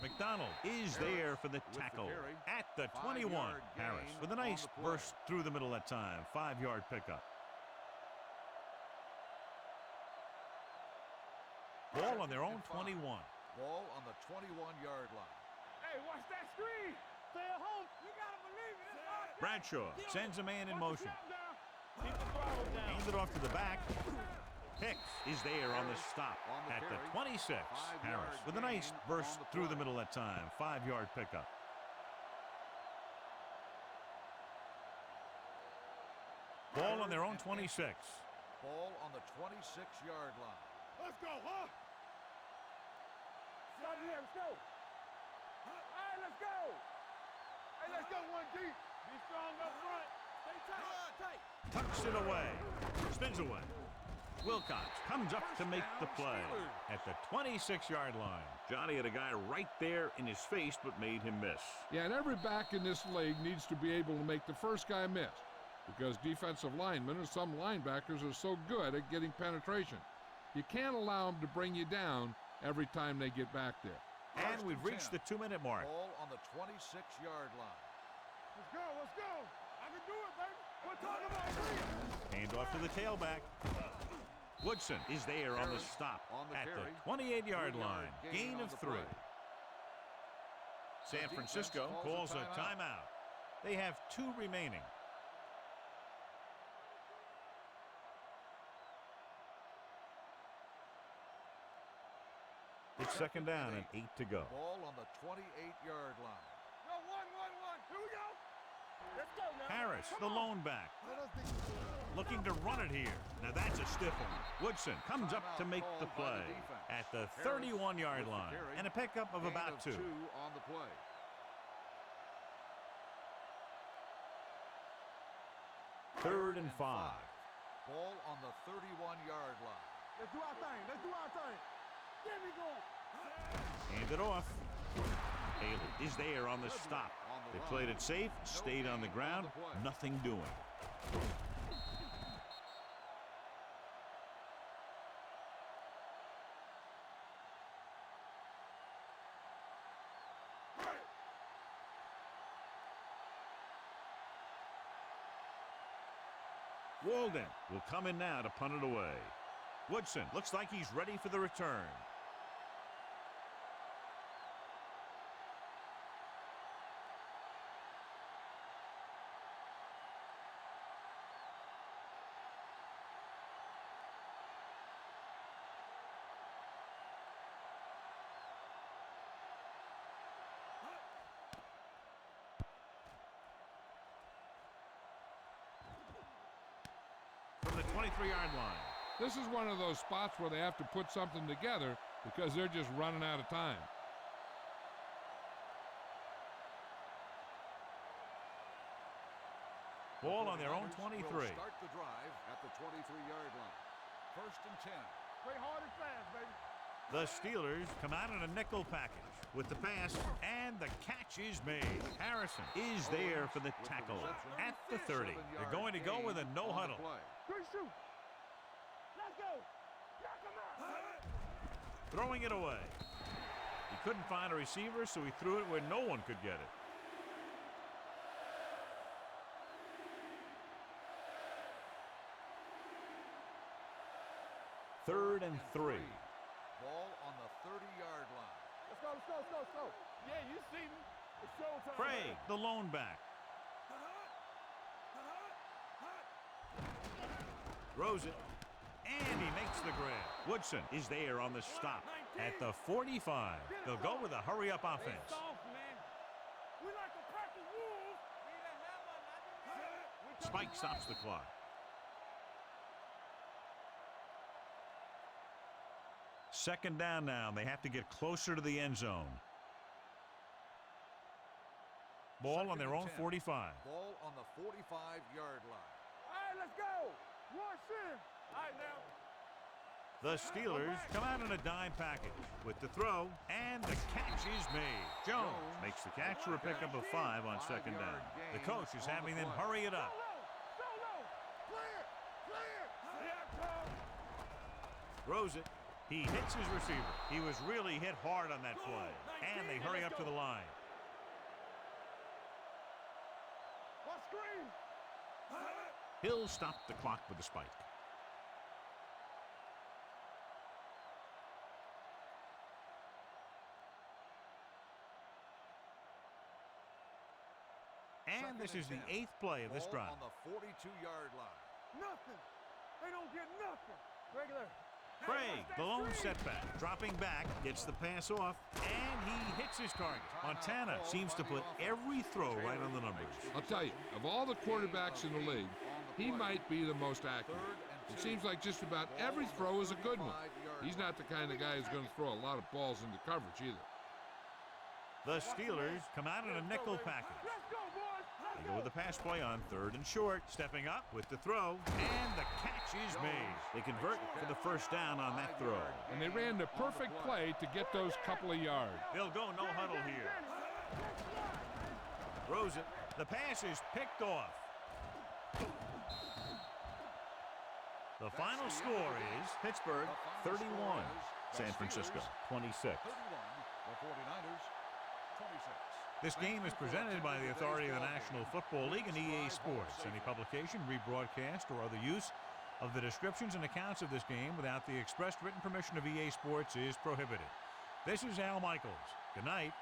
McDonald is there for the tackle at the 21. Harris with a nice burst through the middle that time. 5-yard pickup. Ball on their own 21.
Ball on the 21-yard line.
Hey, watch that screen. Stay at home. You gotta believe it. It's hard.
Bradshaw sends a man in motion.
Keep the throttle down.
Hands it off to the back. Hicks is there on the stop at the 26. Harris with a nice burst through the middle that time. 5-yard pickup. Ball on their own 26.
Ball on the 26-yard line.
Let's go, huh? Stop here. Let's go. Hey, let's go. Hey, let's go one deep.
Be strong up front. Stay tight.
Tucks it away. Spins away. Wilcox comes up to make the play at the 26-yard line. Johnny had a guy right there in his face but made him miss.
Yeah, and every back in this league needs to be able to make the first guy miss because defensive linemen and some linebackers are so good at getting penetration. You can't allow them to bring you down every time they get back there.
And we've reached the 2-minute mark.
Ball on the 26-yard line.
Let's go. I can do it, baby. We're talking about three.
Hand off to the tailback. Woodson is there on the stop at the 28-yard line. Gain of 3. San Francisco calls a timeout. They have 2 remaining. It's second down and 8 to go.
Ball on the 28-yard line.
No, one. Here we go. Let's go now.
Harris, the lone back, looking to run it here. Now that's a stiff one. Woodson comes up to make the play at the 31-yard line and a pickup of about 2.
2 on the play.
Third and 5.
Ball on the 31-yard line.
Let's do our thing. Let's do our thing. Get me going.
Hand it off. Haley is there on the stop. They played it safe, stayed on the ground, nothing doing. Walden will come in now to punt it away. Woodson looks like he's ready for the return. From the 23-yard line.
This is one of those spots where they have to put something together because they're just running out of time.
Ball on their own 23.
Will start the drive at the 23-yard line. First and 10.
Play hard and fast, baby.
The Steelers come out in a nickel package with the pass, and the catch is made. Harrison is there for the tackle at the 30. They're going to go with a no huddle.
Good shoot. Let's go. Knock him out.
Throwing it away. He couldn't find a receiver, so he threw it where no one could get it. Third and 3.
Ball on the 30-yard line.
Let's go, let's go, let's go, let's go. Yeah, you see me. It's showtime.
Craig, the lone back. Throws it, and he makes the grab. Woodson is there on the stop at the 45. They'll go with a hurry-up offense.
Soft, man.
We like a pack of wolves.
Spike stops the clock. Second down now. They have to get closer to the end zone. Ball on their own 45.
Ball on the 45-yard line.
All right, let's go. One sin.
All right, now.
The Steelers come out in a dime package with the throw, and the catch is made. Jones makes the catch for a pickup of 5 on second down. The coach is having them hurry it up.
Solo. Clear. Clear. Here comes.
Throws it. He hits his receiver. He was really hit hard on that play. And they hurry up to the line.
What screen?
He'll stop the clock with the spike. And this is the 8th play of this drive.
On the 42-yard line.
Nothing. They don't get nothing. Regular.
Craig, the lone setback, dropping back, gets the pass off, and he hits his target. Montana seems to put every throw right on the numbers.
I'll tell you, of all the quarterbacks in the league, he might be the most accurate. It seems like just about every throw is a good one. He's not the kind of guy who's going to throw a lot of balls into coverage either.
The Steelers come out in a nickel package.
Let's go, boys.
They go with the pass play on 3rd and short, stepping up with the throw, and the catch is made. They convert for the first down on that throw.
And they ran the perfect play to get those couple of yards.
They'll go no huddle here. Throws it. The pass is picked off. The final score is Pittsburgh 31, San Francisco 26.
31, the 49ers 26.
This game is presented by the authority of the National Football League and EA Sports. Any publication, rebroadcast, or other use of the descriptions and accounts of this game without the expressed written permission of EA Sports is prohibited. This is Al Michaels. Good night.